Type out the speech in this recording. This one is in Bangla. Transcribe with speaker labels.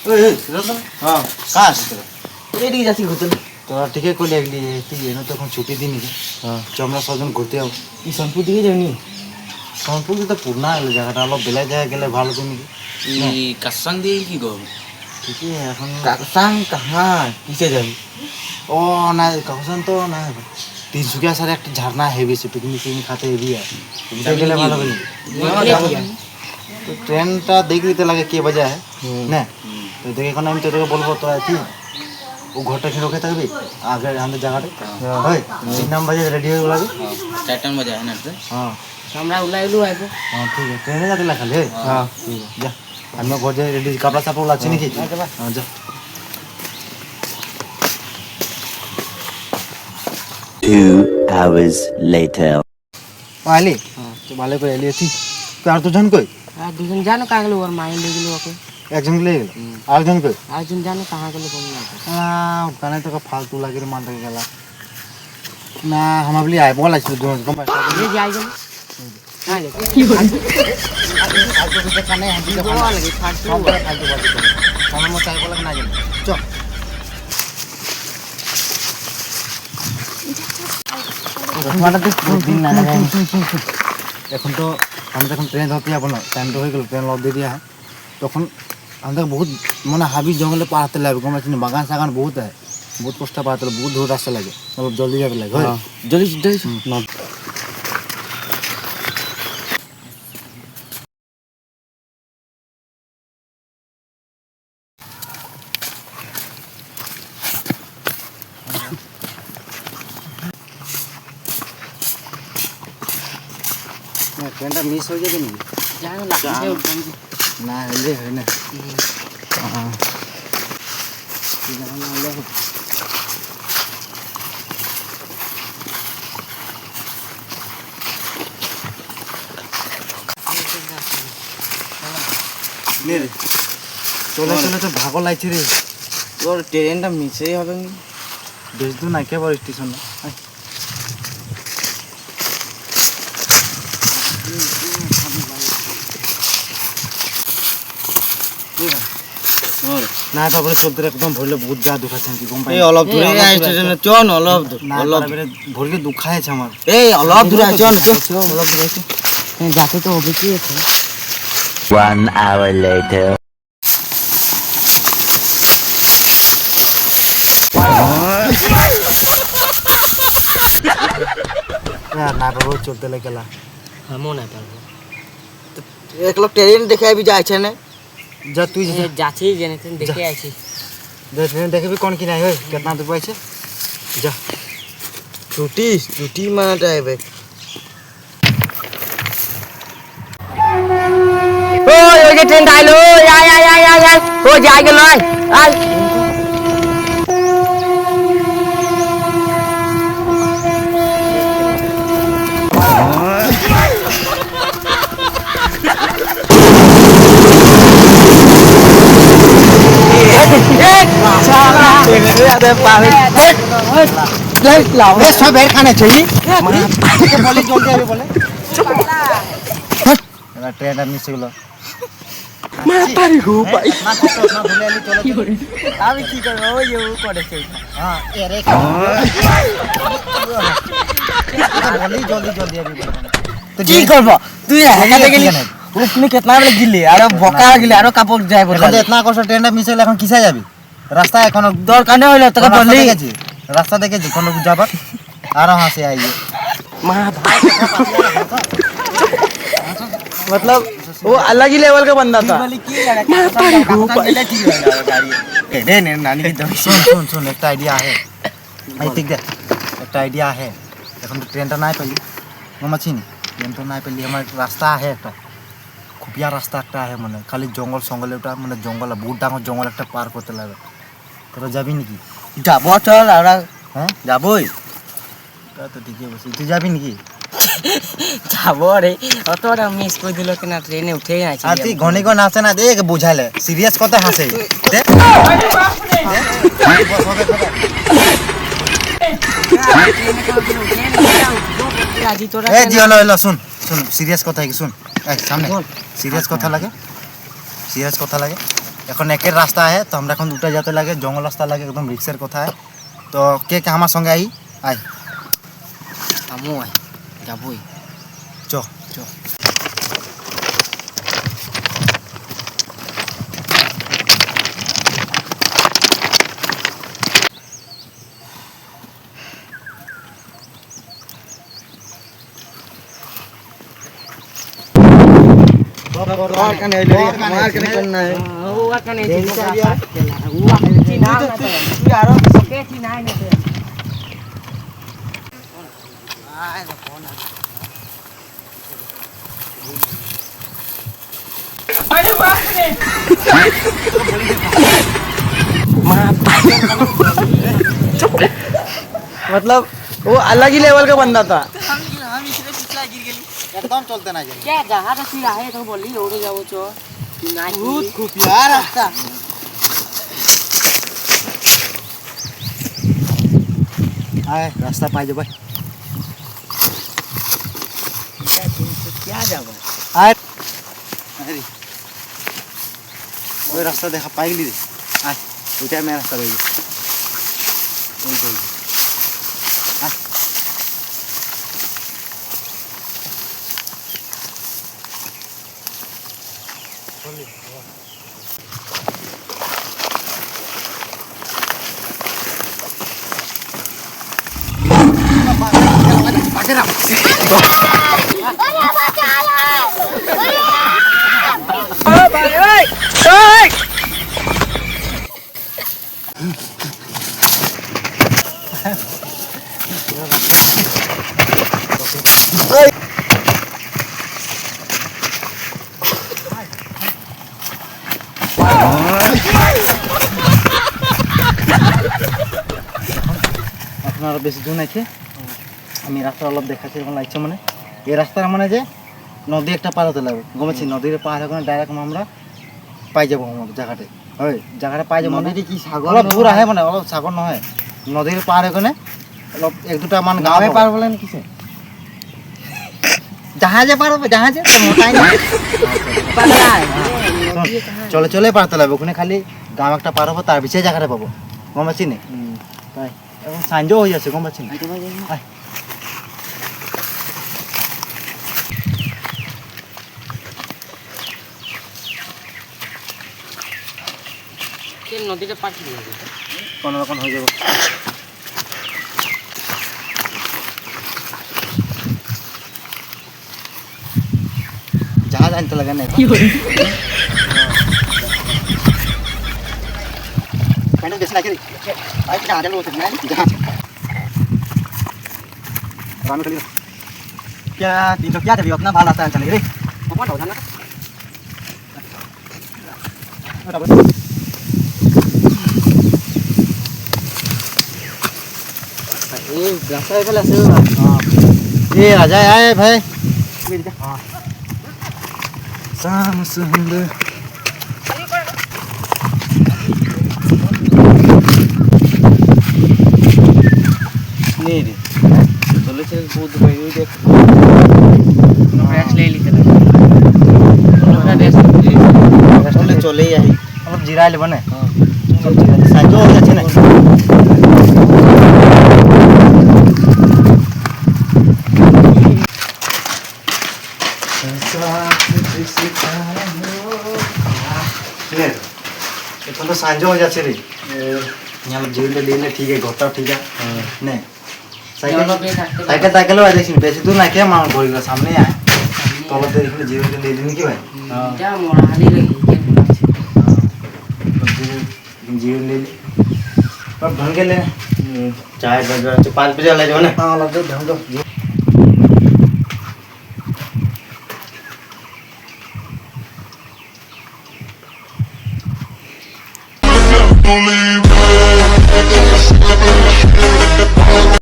Speaker 1: हाँ कहाँ से
Speaker 2: এদিকে যাচ্ছি ঘুরতে।
Speaker 1: তোরা ঠিকই করলি একলি তুই এনে তো এখন ছুটি দিনি
Speaker 2: হ্যাঁ
Speaker 1: চ আমরা ছজন ঘুরতে যাবো
Speaker 2: এই সোনপুর দিকে যাবনি?
Speaker 1: সোনপুর তো পুরনা এলো জায়গাটা অলপ বেলা জায়গা গেলে ভালো তুমি
Speaker 3: এই কাসাং দিয়ে কি করবো?
Speaker 1: ঠিকই এখন
Speaker 2: কাকসাং কাহা কিসে যাবি?
Speaker 1: ও না কাকসাং তো না তিনসুকিয়া সাথে একটা ঝারনা হেভি সে পিকনিক টিকনিক খাতে হেভি আর ওটা গেলে ভালো হবে তো ট্রেনটা দেখ নিতে লাগে কে বাজে है না তো দেখে এখন আমি তোকে বলবো তো আছি ও ঘরটা খেয়ে রোকে থাকবি আগে আমাদের জায়গাটা হয় 3 নাম বাজে রেডি হয়ে লাগে
Speaker 3: 4টার মধ্যে হয় না?
Speaker 1: হ্যাঁ
Speaker 2: আমরা উলাইলু আইবো।
Speaker 1: हाँ ठीक है ट्रेन जाते खाली है हाँ ठीक है जा हम लोग घर जाए रेडी कपड़ा सापड़ा लाची नहीं की हाँ जा
Speaker 4: 2 hours later.
Speaker 1: आली तो ভালো করে এলি তুই আর দুজন কই
Speaker 2: আর দুজন জানো কাহা গেল ওর মাইন্ড ले गेलो ওকে
Speaker 1: একজন ले গেল আরেকজন কই
Speaker 2: আরেকজন জানো কাহা গেল কোন না
Speaker 1: কানে তো ফালতু লাগে রে মানতে গেল না हम अभी आए बोला इसलिए दोनों को
Speaker 2: ये যাই গেল আরে
Speaker 1: কি বল ফালতু তো কানে हम भी
Speaker 2: বলা লাগে ফালতু
Speaker 1: ফালতু বাজি করে আমার মত চাই বলা না জানি চ এখন তো আমাদের এখন ট্রেন ধরতে যাবো না টাইম তো হয়ে গেল ট্রেন লক দিয়ে দেওয়া হয় তখন আমাদের বহুত মানে হাবি জঙ্গলে পার হাতে লাগবে কম আছে বাগান সাগান বহুত হয় বহুত কষ্ট পার হাতে বহুত দূর রাস্তা লাগে অলপ জলদি যাবে লাগে
Speaker 2: জলদি জলদি
Speaker 1: ট্রেনটা মিস হয়ে যাবে নাকি
Speaker 2: জানো লাগে উঠবি
Speaker 1: না হলে হয় না চলে চলে তো ভাগো লাগছে রে
Speaker 2: তোর ট্রেনটা মিসই হবে না
Speaker 1: বেশ দূর না কেবল স্টেশন না তারপরে চলতে একদম ভরলে বহুত গা দুখাচ্ছে কি গম পাই
Speaker 2: এই অলপ দূরে স্টেশনে চল অলপ
Speaker 1: অলপ ভরলে দুখাচ্ছে আমার
Speaker 2: এই অলপ দূরে চল অলপ দূরে চল যাতে তো হবে কি এখন
Speaker 4: 1 hour later.
Speaker 1: না পাবো চলতে লেগেলা
Speaker 2: हमो ना पारबो तो एक लोग ट्रेन देखे अभी जाय छै ने
Speaker 1: जा তুই
Speaker 2: যাচ্ছি জেনে দেখে আইছি
Speaker 1: ट्रेन देखबी कौन की नहीं होय कितना दूर पाई छे जा
Speaker 2: छुट्टी मानता है बे ओए ओए ट्रेन आइलो आय हो जाय गेलो आय
Speaker 1: सब बैठ खाने चाहिए बोले जल्दी अभी बोले ट्रेन मिस হলো
Speaker 2: মাতারি গো ভাই
Speaker 1: না কষ্ট না ভুলে আলি চলো
Speaker 2: আমি কি করব ওই যে ও করেছে
Speaker 1: हां এরে बोली जल्दी जल्दी अभी
Speaker 2: তো কি করব তুই হেকাতে গেলি তুমি কেতনা বলে গিলি আর বকা গিলি আর কাপড় যায় বলে
Speaker 1: এখন ইতনা কষ্ট ট্রেনটা মিস হলো এখন কিসে যাবি রাস্তা এখন
Speaker 2: দরকার নেই হইলো তোকে বললি
Speaker 1: रास्ता देखे कौन जाबर आ रहा से आइए
Speaker 2: मां भाई मतलब वो अलग ही लेवल का बंदा था
Speaker 1: नानी की सुन सुन एक आइडिया है ठीक है एक आइडिया है এখন ট্রেনটা নাই পেলি মামাছিনি ট্রেনটা নাই পেলি আমার রাস্তা আছে একটা খুবিয়া রাস্তা একটা আছে মানে খালি জঙ্গল সঙ্গলে ওটা মানে জঙ্গল বহুত ডাঙর জঙ্গল একটা পার করতে লাগে তোরা যাবি নাকি
Speaker 2: যাবো চল আমরা
Speaker 1: হ্যাঁ
Speaker 2: যাবই
Speaker 1: তা তো ঠিকই বলছিস তুই যাবি নাকি
Speaker 2: যাবো রে অতটা মিস করে দিল কিনা ট্রেনে উঠে আছি
Speaker 1: আর তুই ঘনি ঘন আসে না দেখ বুঝাইলে সিরিয়াস কথা হাসে দেখ ए जी हेलो हेलो सुन सुन सीरियस কথা কি শুন এই সামনে সিরিয়াস কথা লাগে এখন একের রাস্তা है তো আমরা এখন দুটা যেতে লাগে জঙ্গল রাস্তা লাগে একদম রিক্সের কথা है তো কে কে আমার সঙ্গে আই
Speaker 2: আমু আয় যাবই
Speaker 1: চ
Speaker 2: और कने मार कने करना है
Speaker 5: हुआ कने
Speaker 1: देरी से आ गया।
Speaker 5: हुआ चिना
Speaker 2: तू यार
Speaker 5: के चिना है नहीं
Speaker 2: मतलब वो अलग ही लेवल का बंदा था
Speaker 1: एकदम चलते ना जाए
Speaker 5: क्या जहां का सिरा है तो बोली उड़ जाओ चो चिना
Speaker 2: बहुत खुफिया रास्ता
Speaker 1: आए रास्ता पाई भाई
Speaker 2: क्या जाबो
Speaker 1: आए अरे ওই রাস্তা দেখা পাই গেলি রে আয় ওইটা মেন রাস্তা রইল ওই ওই আয় আপনারা বেশি দূর নাকি আমি রাস্তা অলপ দেখাচ্ছি এখন লাগছে মানে এই রাস্তার মানে যে নদী একটা পার হতে লাগবে গমেছি নদীর পার হয়ে ডাইরেক্ট আমরা পাই যাবো আমার জায়গাতে হয় জায়গাটা পাই যাবো নদীতে কি সাগর অলপ দূর আহে মানে অলপ সাগর নহয় নদীর পার হয়ে অলপ এক দুটা মান গাঁৱে পার বলেন কিসে জাহাজে পার হবে জাহাজে তো মোটাই না চলে চলে পারতে লাগবে ওখানে খালি গাঁও একটা পার হবো তার পিছিয়ে জায়গাটা পাবো গমেছি নি তাই এখন সাঞ্জও হয়ে যাচ্ছে গমেছি না আয়
Speaker 5: के नदी के पार की
Speaker 1: কোনো রকম হয়ে যাবে জাহাজ আনতে লাগে না প্যান্ডেল বেশ নাকি আই জাহাজ আনতে বলতে না জাহাজ राम कलियो क्या तीन तो क्या तभी अपना भाला आता है चले रे कौन होता ना
Speaker 2: ए रास्ता पे लसे
Speaker 1: हाँ ये राजा आए भाई हाँ शाम सुंदर नहीं रे चलो चल कूद भाई ये देख
Speaker 5: फ्रेश ले ली चला
Speaker 1: चले चले ही आई अब जीरा ले बने हाँ चल जीरा साजो हो जाए ना तो सांझो हो जाছে रे यहाँ लोग जीवन ले ले ठीक है घोटा ठीक है नहीं साइकिल साइकिल साइकिल वाले देखिए बेसी दूर ना क्या मां बोल रहा सामने आए तो लोग देखिए जीवन ले लेने की भाई
Speaker 5: जा मोरा हाली लगी
Speaker 1: जीवन ले ले अब ढंग के ले चाय बजा 5 बजे वाला जो ना हां लग दो ढंग दो
Speaker 6: Only